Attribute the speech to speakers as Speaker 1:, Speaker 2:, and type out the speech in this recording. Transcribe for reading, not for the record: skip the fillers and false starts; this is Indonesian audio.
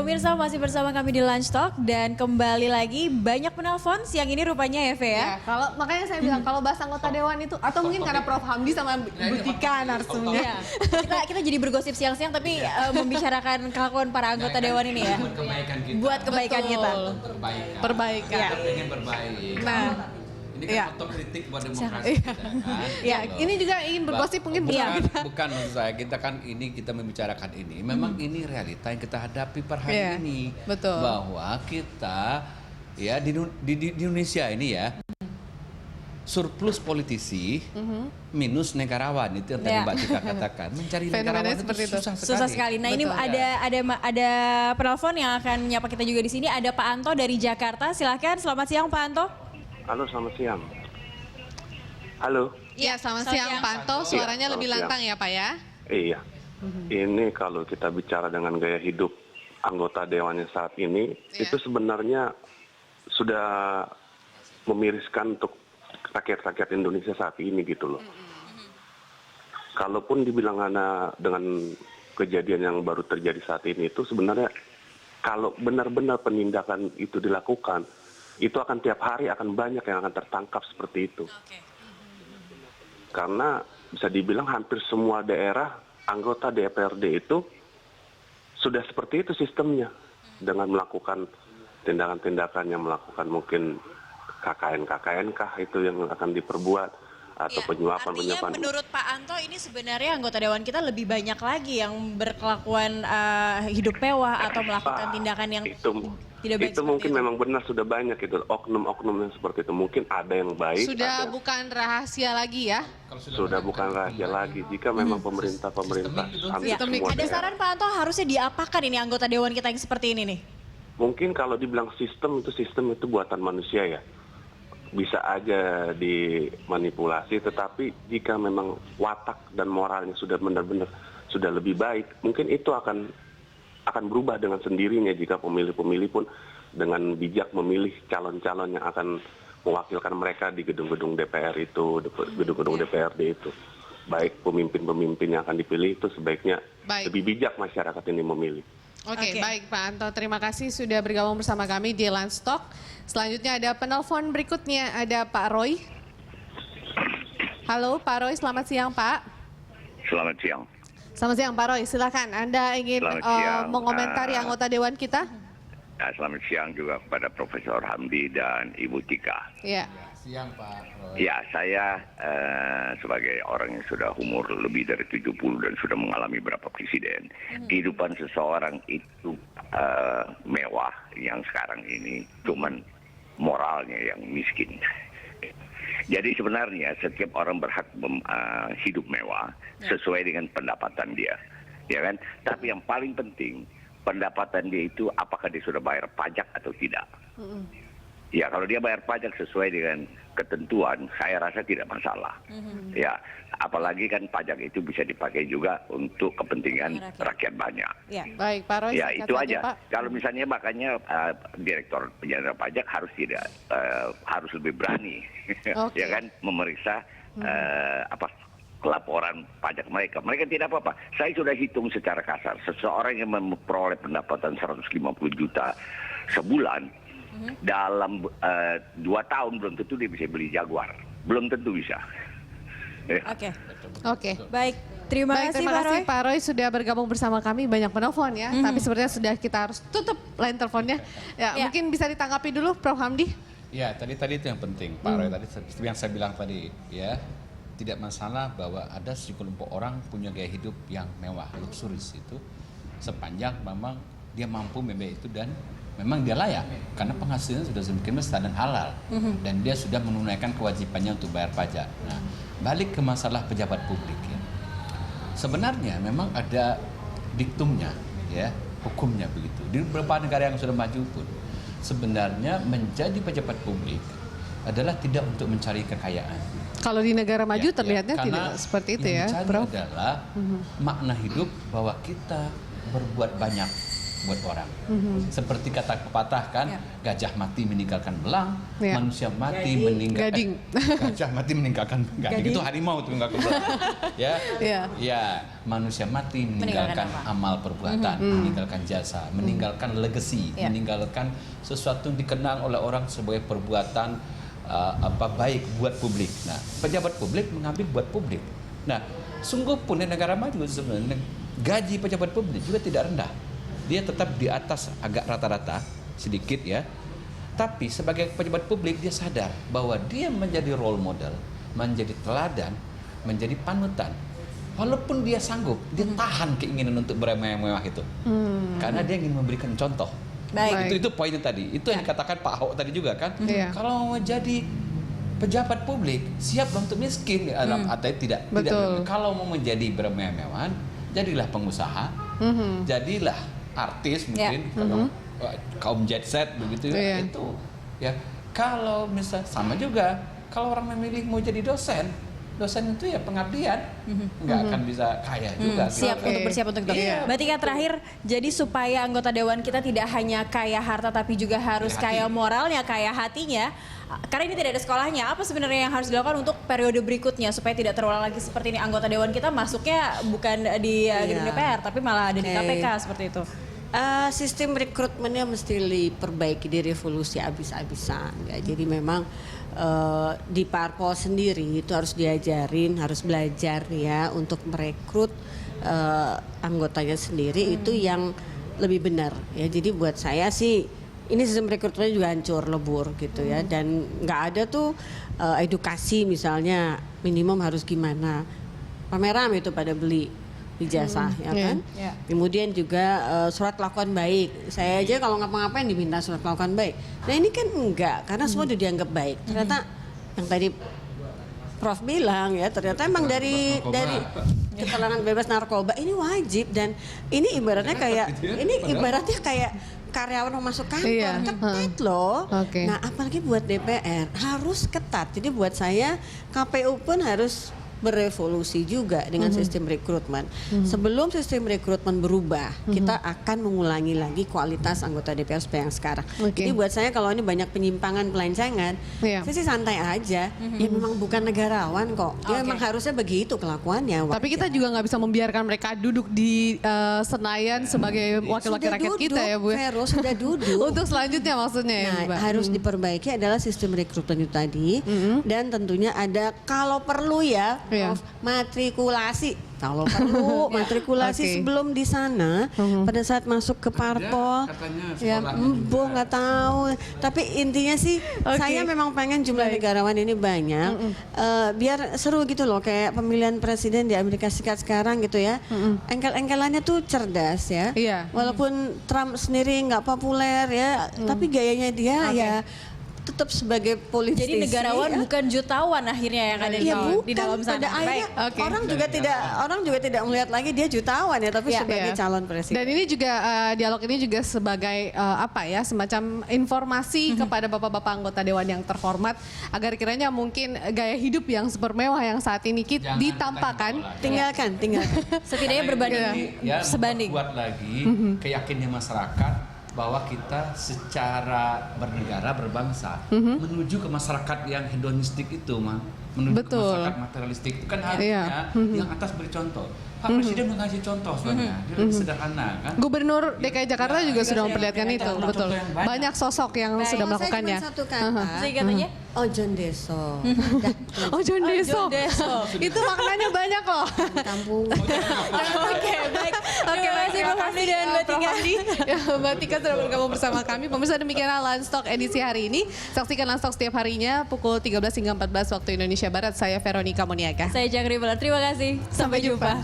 Speaker 1: pemirsa masih bersama kami di Lunch Talk dan kembali lagi banyak penelpon siang ini rupanya ya, Ve ya.
Speaker 2: Ya, kalau makanya saya bilang kalau bahas anggota dewan itu atau mungkin karena Prof Hamdi sama Bu Tika narsumnya.
Speaker 1: Kita jadi bergosip siang-siang tapi membicarakan kelakuan para anggota dewan ini ya.
Speaker 3: Buat kebaikan kita.
Speaker 1: Buat kebaikan kita.
Speaker 3: Perbaikan.
Speaker 2: Ya.
Speaker 3: Kita pengen berbaik.
Speaker 2: Nah,
Speaker 3: ini kan otokritik buat demokrasi kita kan.
Speaker 2: ya ini juga ingin bergosip mungkin
Speaker 3: bukan maksud saya, kita kan ini kita membicarakan ini. Memang ini realita yang kita hadapi per hari ini.
Speaker 2: Betul.
Speaker 3: Bahwa kita ya di Indonesia ini ya surplus politisi minus negarawan, itu yang tadi Mbak Tika katakan. Mencari negarawan itu susah sekali.
Speaker 1: Nah, ini ada penelpon yang akan menyapa kita juga di sini. Ada Pak Anto dari Jakarta. Silahkan, selamat siang Pak Anto.
Speaker 4: Halo, selamat siang. Halo.
Speaker 2: Iya, selamat siang Pak Anto. Suaranya lebih lantang ya Pak ya?
Speaker 4: Iya. Ini kalau kita bicara dengan gaya hidup anggota dewannya saat ini, itu sebenarnya sudah memiriskan untuk rakyat-rakyat Indonesia saat ini gitu loh. Kalaupun dibilang dengan kejadian yang baru terjadi saat ini itu sebenarnya kalau benar-benar penindakan itu dilakukan, itu akan tiap hari akan banyak yang akan tertangkap seperti itu. Karena bisa dibilang hampir semua daerah anggota DPRD itu sudah seperti itu sistemnya. Dengan melakukan tindakan-tindakan yang melakukan mungkin KKN kah itu yang akan diperbuat. Atau penyuapan.
Speaker 1: Artinya menurut Pak Anto ini sebenarnya anggota dewan kita lebih banyak lagi yang berkelakuan hidup mewah atau melakukan tindakan yang tidak baik.
Speaker 4: Itu mungkin memang benar sudah banyak itu oknum-oknum yang seperti itu. Mungkin ada yang baik.
Speaker 2: Sudah bukan rahasia lagi ya?
Speaker 4: Sudah bukan rahasia lagi. Jika memang pemerintah
Speaker 1: Ada saran Pak Anto harusnya diapakan ini anggota dewan kita yang seperti ini nih?
Speaker 4: Mungkin kalau dibilang sistem itu buatan manusia ya. Bisa aja dimanipulasi, tetapi jika memang watak dan moralnya sudah benar-benar sudah lebih baik, mungkin itu akan berubah dengan sendirinya jika pemilih-pemilih pun dengan bijak memilih calon-calon yang akan mewakilkan mereka di gedung-gedung DPR itu, gedung-gedung DPRD itu. Baik pemimpin-pemimpin yang akan dipilih itu sebaiknya lebih bijak masyarakat ini memilih.
Speaker 2: Oke, baik Pak Anto, terima kasih sudah bergabung bersama kami di Lunch Talk. Selanjutnya ada penelpon berikutnya, ada Pak Roy. Halo Pak Roy, selamat siang Pak.
Speaker 5: Selamat siang.
Speaker 2: Selamat siang Pak Roy, silakan Anda ingin mengomentari anggota dewan kita?
Speaker 5: Selamat siang juga kepada Profesor Hamdi dan Ibu Tika.
Speaker 2: Iya.
Speaker 3: Siang Pak Roy.
Speaker 5: Ya, saya sebagai orang yang sudah umur lebih dari 70 dan sudah mengalami beberapa presiden, kehidupan seseorang itu mewah yang sekarang ini, cuman moralnya yang miskin. Jadi sebenarnya setiap orang berhak hidup mewah sesuai dengan pendapatan dia, ya kan? Tapi yang paling penting pendapatan dia itu apakah dia sudah bayar pajak atau tidak. Ya, kalau dia bayar pajak sesuai dengan ketentuan, saya rasa tidak masalah. Ya, apalagi kan pajak itu bisa dipakai juga untuk kepentingan rakyat banyak.
Speaker 2: Ya, baik Pak Roy.
Speaker 5: Ya, itu aja.
Speaker 2: Pak.
Speaker 5: Kalau misalnya makanya Direktur Jenderal Pajak harus harus lebih berani, ya kan, memeriksa laporan pajak mereka. Mereka tidak apa-apa. Saya sudah hitung secara kasar. Seseorang yang memperoleh pendapatan 150 juta sebulan, dalam 2 tahun belum tentu dia bisa beli Jaguar. Belum tentu bisa.
Speaker 1: Oke. Baik, terima kasih
Speaker 2: Pak Roy sudah bergabung bersama kami. Banyak penelpon ya, tapi sepertinya sudah kita harus tutup line teleponnya. Mungkin bisa ditanggapi dulu Prof Hamdi.
Speaker 3: Ya, tadi itu yang penting Pak Roy, tadi yang saya bilang tadi ya. Tidak masalah bahwa ada sekelompok orang punya gaya hidup yang mewah, luksuris itu, sepanjang memang dia mampu membayar itu dan memang dia layak karena penghasilannya sudah semakin besar dan halal, dan dia sudah menunaikan kewajibannya untuk bayar pajak. Nah, balik ke masalah pejabat publik ya. Sebenarnya memang ada diktumnya ya, hukumnya begitu. Di beberapa negara yang sudah maju pun sebenarnya menjadi pejabat publik adalah tidak untuk mencari kekayaan.
Speaker 2: Kalau di negara maju terlihatnya tidak seperti itu ya,
Speaker 3: Prof. Yang dicari adalah makna hidup bahwa kita berbuat banyak buat orang. Seperti kata pepatah kan, gajah mati meninggalkan belang, manusia mati meninggalkan gajah mati meninggalkan gading. Itu harimau tuh meninggalkan belang. Ya, manusia mati meninggalkan amal perbuatan, meninggalkan jasa, meninggalkan legacy, meninggalkan sesuatu yang dikenang oleh orang sebagai perbuatan baik buat publik. Nah, pejabat publik mengambil buat publik. Nah, sungguh pun di negara maju sebenarnya gaji pejabat publik juga tidak rendah. Dia tetap di atas agak rata-rata sedikit ya. Tapi sebagai pejabat publik dia sadar bahwa dia menjadi role model, menjadi teladan, menjadi panutan. Walaupun dia sanggup, dia tahan keinginan untuk bermewah-mewah itu. Karena dia ingin memberikan contoh. Itu poinnya tadi. Itu yang dikatakan Pak Ahok tadi juga kan. Kalau mau jadi pejabat publik siap untuk miskin atau tidak. Kalau mau menjadi bermewah-mewahan, jadilah pengusaha, jadilah artis mungkin kalau kaum jet set begitu itu ya. Kalau misal sama juga kalau orang memilih mau jadi dosen itu ya pengabdian, nggak akan bisa kaya juga.
Speaker 1: Siap untuk bersiap untuk itu. Berarti kan terakhir, jadi supaya anggota dewan kita tidak hanya kaya harta tapi juga harus kaya moralnya, kaya hatinya. Karena ini tidak ada sekolahnya, apa sebenarnya yang harus dilakukan untuk periode berikutnya supaya tidak terulang lagi seperti ini? Anggota dewan kita masuknya bukan di gedung DPR tapi malah ada di KPK seperti itu.
Speaker 6: Sistem rekrutmennya mesti diperbaiki, direvolusi abis-abisan. Ya. Jadi memang di parpol sendiri itu harus diajarin, harus belajar ya untuk merekrut anggotanya sendiri itu yang lebih benar. Ya, jadi buat saya sih ini sistem rekrutmennya juga hancur lebur gitu ya, dan nggak ada tuh edukasi misalnya minimum harus gimana. Rame-rame itu pada beli ijazah ya kan. Kemudian juga surat kelakuan baik. Saya aja kalau ngapa-ngapain diminta surat kelakuan baik. Nah ini kan enggak, karena semua udah dianggap baik. Ternyata yang tadi Prof bilang ya, ternyata emang dari keterangan bebas narkoba ini wajib, dan ini ibaratnya kayak karyawan mau masuk kantor, ketat loh. Nah apalagi buat DPR harus ketat. Jadi buat saya KPU pun harus berevolusi juga dengan sistem rekrutmen. Sebelum sistem rekrutmen berubah, kita akan mengulangi lagi kualitas anggota DPR seperti yang sekarang. Jadi buat saya kalau ini banyak penyimpangan, pelancangan, saya sih santai aja. Ya memang bukan negarawan kok. Dia memang harusnya begitu kelakuannya.
Speaker 2: Tapi kita juga nggak bisa membiarkan mereka duduk di Senayan sebagai wakil-wakil rakyat kita ya Bu.
Speaker 6: Vero sudah duduk.
Speaker 2: Untuk selanjutnya maksudnya ya Bu.
Speaker 6: Harus diperbaiki adalah sistem rekrutmen itu tadi. Dan tentunya ada kalau perlu ya matrikulasi, kalau perlu matrikulasi sebelum di sana pada saat masuk ke parpol ya nggak tahu, tapi intinya sih saya memang pengen jumlah negarawan ini banyak biar seru gitu loh, kayak pemilihan presiden di Amerika Serikat sekarang gitu ya. Engkel-engkelannya tuh cerdas ya, walaupun Trump sendiri nggak populer ya, tapi gayanya dia ya tetap sebagai politisi.
Speaker 1: Jadi negarawan bukan jutawan akhirnya yang ada di dalam sana.
Speaker 6: Orang juga tidak melihat lagi dia jutawan ya, tapi sebagai calon presiden.
Speaker 2: Dan ini juga dialog ini juga sebagai semacam informasi kepada bapak-bapak anggota dewan yang terhormat agar kiranya mungkin gaya hidup yang super mewah yang saat ini ditampakkan
Speaker 6: tinggalkan.
Speaker 1: Setidaknya berbanding sebanding.
Speaker 3: Buat lagi keyakinan masyarakat bahwa kita secara bernegara, berbangsa menuju ke masyarakat yang hedonistik itu, menuju ke masyarakat materialistik itu kan harusnya yang atas beri contoh. Pak Presiden mengasih contoh sebenarnya, dia lebih sederhana kan.
Speaker 2: Gubernur DKI Jakarta juga sudah memperlihatkan itu, betul. Banyak sosok yang sudah melakukannya.
Speaker 6: Saya cuma satu kata.
Speaker 1: Katanya
Speaker 6: Ojon Deso.
Speaker 2: Ojon Deso. Itu maknanya banyak loh.
Speaker 6: Kampung.
Speaker 1: Oke, baik. Terima kasih Pak Hamdi dan Mbak Tika.
Speaker 2: Mbak Tika sudah bergabung bersama kami. Pemirsa, demikianlah Landstalk edisi hari ini. Saksikan Landstalk setiap harinya pukul 13 hingga 14 waktu Indonesia Barat. Saya Veronica Moniaga.
Speaker 1: Saya Jangri Belar. Terima kasih. Sampai jumpa.